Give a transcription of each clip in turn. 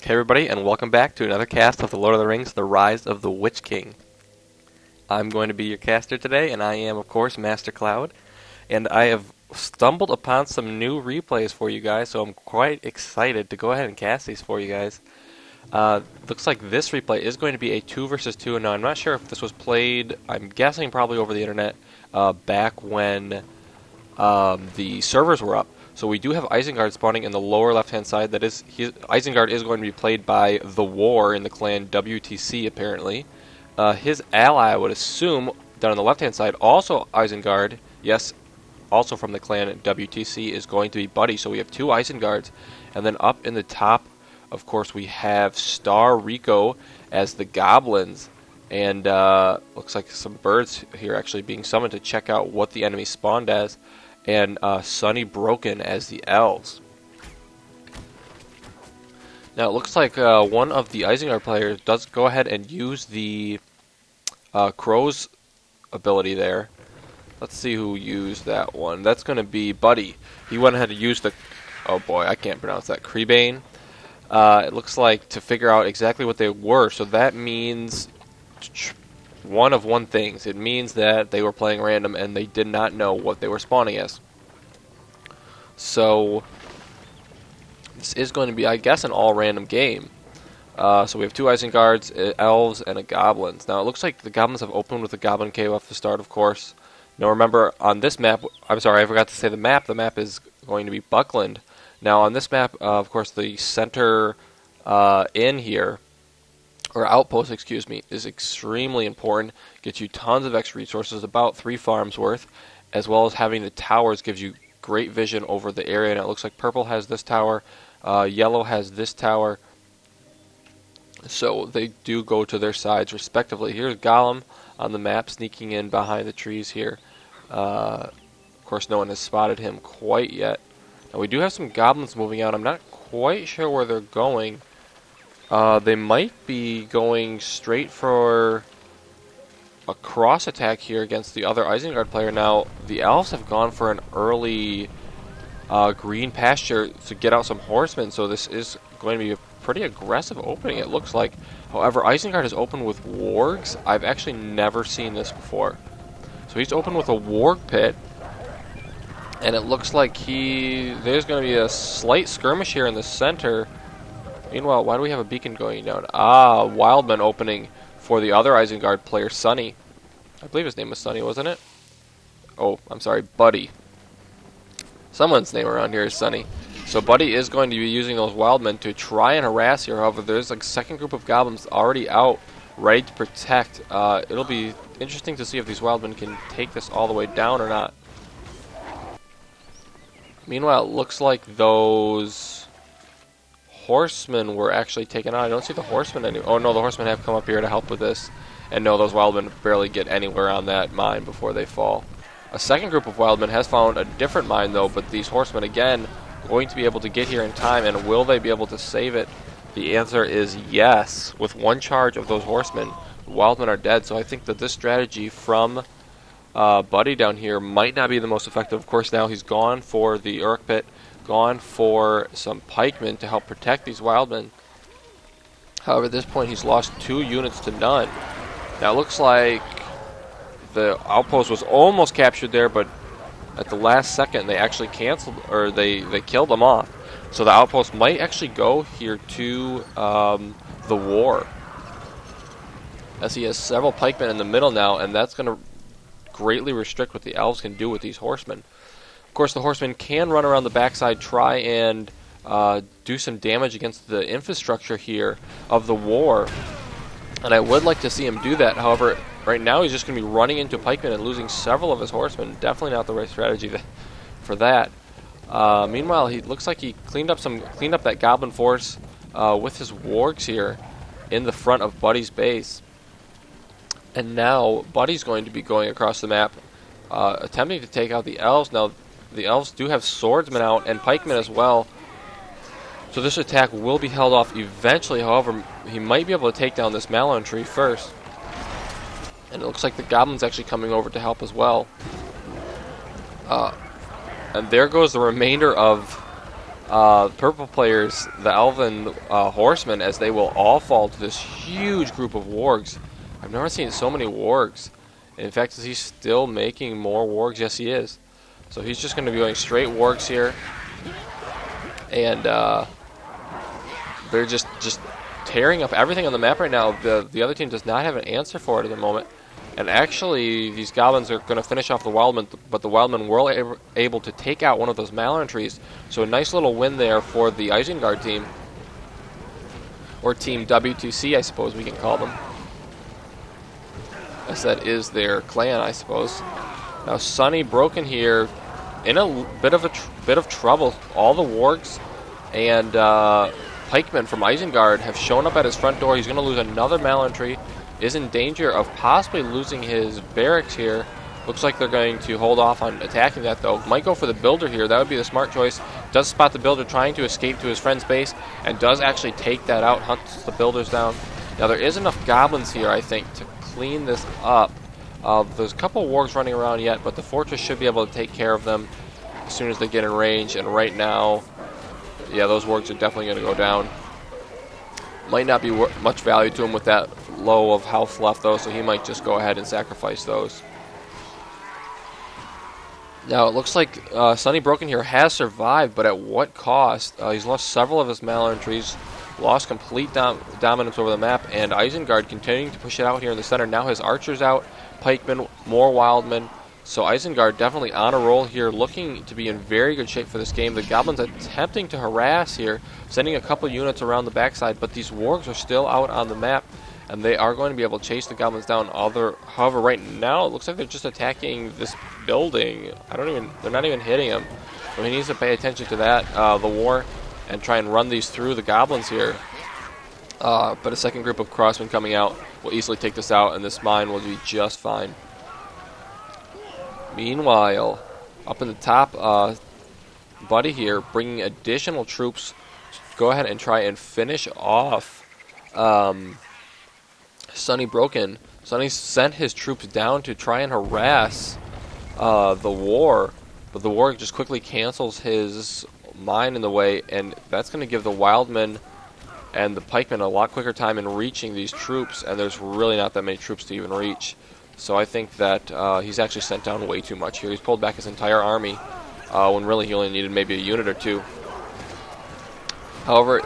Hey everybody, and welcome back to another cast of The Lord of the Rings, The Rise of the Witch King. I'm going to be your caster today, and I am, of course, Master Cloud. And I have stumbled upon some new replays for you guys, so I'm quite excited to go ahead and cast these for you guys. Looks like this replay is going to be a 2 versus 2, and now I'm not sure if this was played, I'm guessing probably over the internet, back when the servers were up. So we do have Isengard spawning in the lower left-hand side. That is, Isengard is going to be played by the War in the clan WTC, apparently. His ally, I would assume, down on the left-hand side, also Isengard, yes, also from the clan WTC, is going to be Buddy. So we have two Isengards. And then up in the top, of course, we have Star Rico as the Goblins. And looks like some birds here actually being summoned to check out what the enemy spawned as. And SunnyBroken as the Elves. Now it looks like one of the Isengard players does go ahead and use the Crow's ability there. Let's see who used that one. That's going to be Buddy. He went ahead and used the... Oh boy, I can't pronounce that. Creebane. It looks like to figure out exactly what they were. So that means... one of one things. It means that they were playing random and they did not know what they were spawning as. So this is going to be, I guess, an all random game. So we have two Isengards, Elves, and a Goblins. Now it looks like the Goblins have opened with a Goblin cave off the start, of course. Now remember, on this map, I'm sorry, I forgot to say the map. The map is going to be Buckland. Now on this map, of course, the center inn here, or outpost, excuse me, is extremely important. Gets you tons of extra resources, about 3 farms worth, as well as having the towers gives you great vision over the area. And it looks like purple has this tower, yellow has this tower, so they do go to their sides respectively. Here's Gollum on the map, sneaking in behind the trees here. Of course, no one has spotted him quite yet. Now we do have some goblins moving out. I'm not quite sure where they're going. They might be going straight for a cross attack here against the other Isengard player. Now, the Elves have gone for an early green pasture to get out some horsemen, so this is going to be a pretty aggressive opening, it looks like. However, Isengard has opened with wargs. I've actually never seen this before. So he's opened with a warg pit, and it looks like there's going to be a slight skirmish here in the center. Meanwhile, why do we have a beacon going down? Ah, Wildman opening for the other Isengard player, Sunny. I believe his name was Sunny, wasn't it? Oh, I'm sorry, Buddy. Someone's name around here is Sunny. So Buddy is going to be using those Wildmen to try and harass here. However, there's like a second group of goblins already out, ready to protect. It'll be interesting to see if these Wildmen can take this all the way down or not. Meanwhile, it looks like those horsemen were actually taken out. I don't see the horsemen anymore. Oh no, the horsemen have come up here to help with this. And no, those wildmen barely get anywhere on that mine before they fall. A second group of wildmen has found a different mine though, but these horsemen again going to be able to get here in time, and will they be able to save it? The answer is yes. With one charge of those horsemen, the wildmen are dead. So I think that this strategy from Buddy down here might not be the most effective. Of course, now he's gone for the Uruk pit, gone for some pikemen to help protect these wildmen. However, at this point he's lost 2 units to none. Now it looks like the outpost was almost captured there, but at the last second they actually canceled, or they killed them off. So the outpost might actually go here to the War, as he has several pikemen in the middle now, and that's going to greatly restrict what the elves can do with these horsemen. Of course, the horsemen can run around the backside, try and do some damage against the infrastructure here of the War. And I would like to see him do that. However, right now he's just going to be running into pikemen and losing several of his horsemen. Definitely not the right strategy for that. Meanwhile, he looks like he cleaned up that goblin force with his wargs here in the front of Buddy's base. And now Buddy's going to be going across the map, attempting to take out the elves. Now, the elves do have swordsmen out and pikemen as well. So this attack will be held off eventually. However, he might be able to take down this Malone tree first. And it looks like the goblin's actually coming over to help as well. And there goes the remainder of purple players, the Elven horsemen, as they will all fall to this huge group of wargs. I've never seen so many wargs. In fact, is he still making more wargs? Yes, he is. So he's just going to be going straight wargs here. And they're just tearing up everything on the map right now. The other team does not have an answer for it at the moment. And actually, these goblins are going to finish off the wildmen, but the wildmen were able to take out one of those Malloran trees. So a nice little win there for the Isengard team. Or Team WTC, I suppose we can call them. As that is their clan, I suppose. Now SunnyBroken here in a bit of trouble. All the wargs and pikemen from Isengard have shown up at his front door. He's going to lose another Malloran tree. Is in danger of possibly losing his barracks here. Looks like they're going to hold off on attacking that, though. Might go for the builder here. That would be the smart choice. Does spot the builder trying to escape to his friend's base, and does actually take that out, hunts the builders down. Now, there is enough goblins here, I think, to clean this up. There's a couple wargs running around yet, but the fortress should be able to take care of them as soon as they get in range. And right now, yeah, those wargs are definitely going to go down. Might not be much value to him with that low of health left, though, so he might just go ahead and sacrifice those. Now, it looks like SunnyBroken here has survived, but at what cost? He's lost several of his Malloran trees, lost complete dominance over the map, and Isengard continuing to push it out here in the center. Now his archers out, pikemen, more wildmen. So Isengard definitely on a roll here, looking to be in very good shape for this game. The goblins attempting to harass here, sending a couple units around the backside, but these wargs are still out on the map, and they are going to be able to chase the goblins down. However, right now it looks like they're just attacking this building. They're not even hitting him. So he needs to pay attention to that, the war, and try and run these through the goblins here. But a second group of crossmen coming out will easily take this out, and this mine will be just fine. Meanwhile, up in the top, Buddy here bringing additional troops to go ahead and try and finish off SunnyBroken. Sunny sent his troops down to try and harass the war, but the war just quickly cancels his mine in the way, and that's going to give the wildmen and the pikemen a lot quicker time in reaching these troops, and there's really not that many troops to even reach. So I think that he's actually sent down way too much here. He's pulled back his entire army when really he only needed maybe a unit or two. However,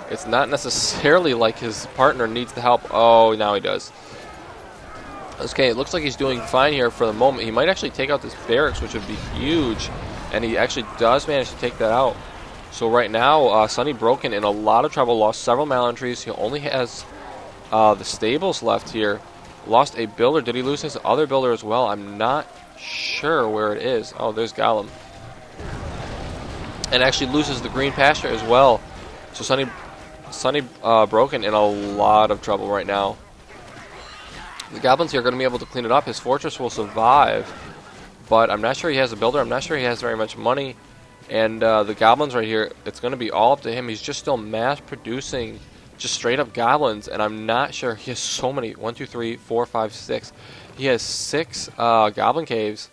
it's not necessarily like his partner needs the help. Oh, now he does. Okay, it looks like he's doing fine here for the moment. He might actually take out this barracks, which would be huge, and he actually does manage to take that out. So right now, SunnyBroken in a lot of trouble, lost several Malloran trees. He only has the stables left here. Lost a builder. Did he lose his other builder as well? I'm not sure where it is. Oh, there's Gollum. And actually loses the green pasture as well. So SunnyBroken in a lot of trouble right now. The goblins here are going to be able to clean it up. His fortress will survive, but I'm not sure he has a builder. I'm not sure he has very much money. And the goblins right here, it's going to be all up to him. He's just still mass producing just straight up goblins, and I'm not sure. He has so many. 1, 2, 3, 4, 5, 6. He has 6 goblin caves.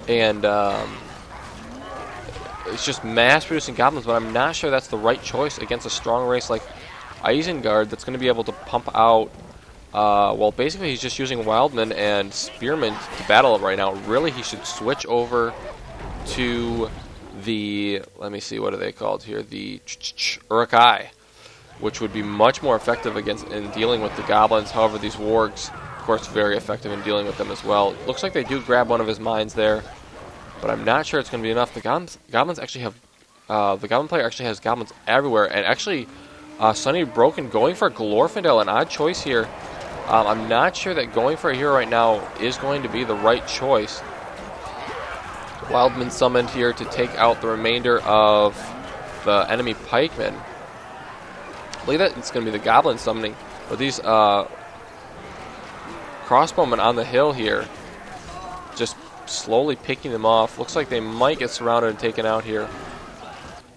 And it's just mass producing goblins, but I'm not sure that's the right choice against a strong race like Isengard that's going to be able to pump out. Well, basically he's just using wildmen and spearmen to battle it right now. Really, he should switch over to the, let me see, what are they called here? The ROTWK, which would be much more effective in dealing with the goblins. However, these wargs, of course, very effective in dealing with them as well. Looks like they do grab one of his mines there, but I'm not sure it's going to be enough. The goblins actually have, the goblin player actually has goblins everywhere, and actually SunnyBroken going for Glorfindel, an odd choice here. I'm not sure that going for a hero right now is going to be the right choice. Wildman summoned here to take out the remainder of the enemy pikemen. I believe that it's going to be the goblin summoning, but these crossbowmen on the hill here, just slowly picking them off. Looks like they might get surrounded and taken out here.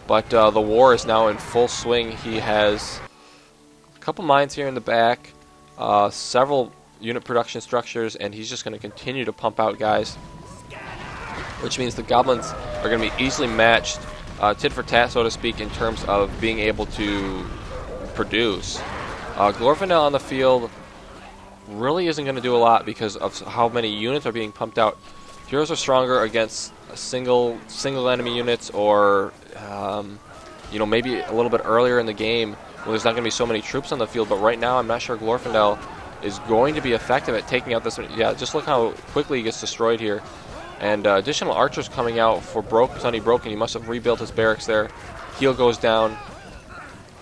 But the war is now in full swing. He has a couple mines here in the back, several unit production structures, and he's just going to continue to pump out guys. which means the Goblins are going to be easily matched, tit for tat, so to speak, in terms of being able to produce. Glorfindel on the field really isn't going to do a lot because of how many units are being pumped out. Heroes are stronger against single enemy units, or maybe a little bit earlier in the game when there's not going to be so many troops on the field. But right now, I'm not sure Glorfindel is going to be effective at taking out this. Yeah, just look how quickly he gets destroyed here. And additional archers coming out for SunnyBroken. He must have rebuilt his barracks there. Heal goes down.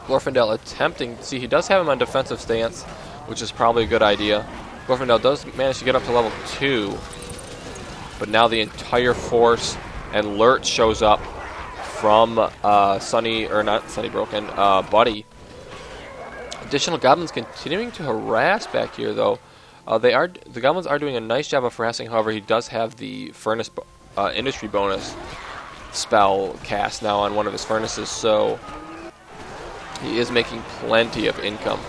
Glorfindel attempting. See, he does have him on defensive stance, which is probably a good idea. Glorfindel does manage to get up to level 2. But now the entire force and Lurch shows up from Buddy. Additional goblins continuing to harass back here, though. The goblins are doing a nice job of harassing. However, he does have the furnace industry bonus spell cast now on one of his furnaces, so he is making plenty of income.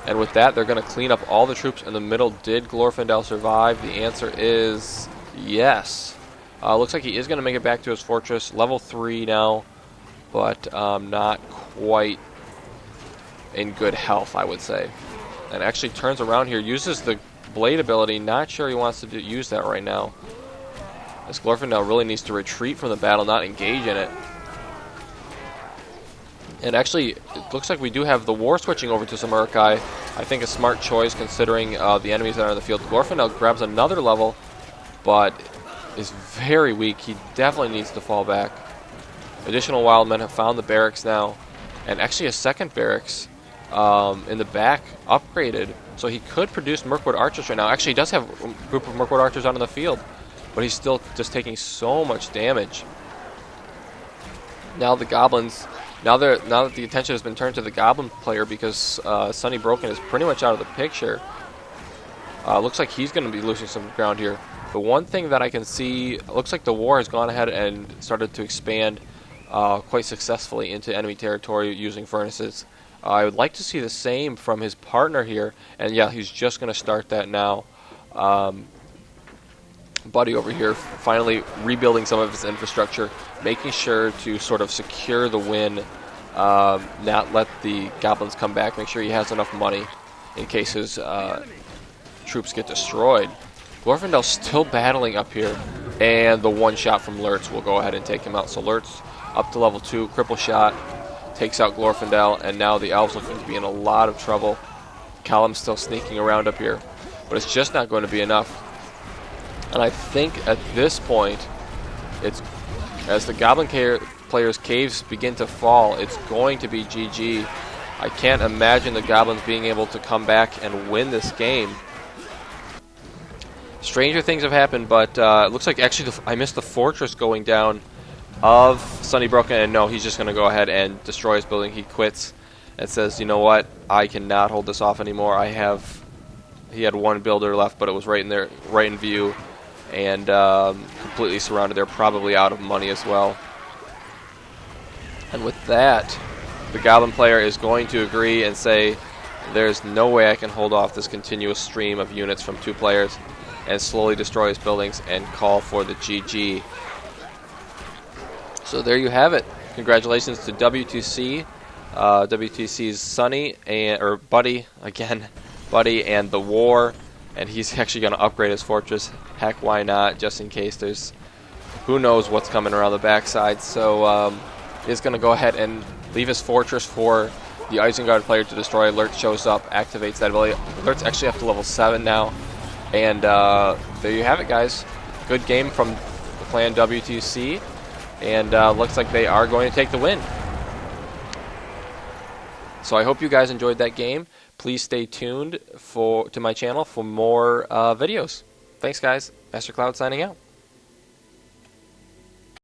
And with that, they're going to clean up all the troops in the middle. Did Glorfindel survive? The answer is yes. Looks like he is going to make it back to his fortress. Level 3 now, but not quite in good health, I would say. And actually turns around here, uses the blade ability. Not sure he wants to use that right now, as Glorfindel really needs to retreat from the battle, not engage in it. And actually, it looks like we do have the war switching over to some Uruk-hai. I think a smart choice considering the enemies that are on the field. Glorfindel grabs another level, but is very weak. He definitely needs to fall back. Additional wild men have found the barracks now, and actually a second barracks in the back upgraded, so he could produce Mirkwood archers right now. Actually, he does have a group of Mirkwood archers out on the field, but he's still just taking so much damage. Now the goblins, now that the attention has been turned to the goblin player because SunnyBroken is pretty much out of the picture. Looks like he's going to be losing some ground here. The one thing that I can see, looks like the war has gone ahead and started to expand quite successfully into enemy territory using furnaces. I would like to see the same from his partner here, and yeah, he's just going to start that now. Buddy over here finally rebuilding some of his infrastructure, making sure to sort of secure the win, not let the goblins come back, make sure he has enough money in case his troops get destroyed. Glorfindel's still battling up here, and the one shot from Lurtz will go ahead and take him out. So Lurtz up to level 2, cripple shot, takes out Glorfindel, and now the elves looking to be in a lot of trouble. Callum's still sneaking around up here, but it's just not going to be enough. And I think at this point, it's as the Goblin players' caves begin to fall, it's going to be GG. I can't imagine the Goblins being able to come back and win this game. Stranger things have happened, but it looks like actually I missed the fortress going down of SunnyBroken, and no, he's just going to go ahead and destroy his building. He quits and says, you know what, I cannot hold this off anymore. He had one builder left, but it was right in there, right in view, and completely surrounded. They're probably out of money as well. And with that, the Goblin player is going to agree and say, there's no way I can hold off this continuous stream of units from 2 players, and slowly destroy his buildings and call for the GG. So there you have it. Congratulations to WTC, WTC's Sunny or Buddy again, Buddy and the War, and he's actually going to upgrade his fortress. Heck, why not? Just in case there's who knows what's coming around the backside. So he's going to go ahead and leave his fortress for the Isengard player to destroy. Alert shows up, activates that ability. Alert's actually up to level 7 now. And there you have it, guys. Good game from the clan WTC. And looks like they are going to take the win. So I hope you guys enjoyed that game. Please stay tuned to my channel for more videos. Thanks, guys. Master Cloud signing out.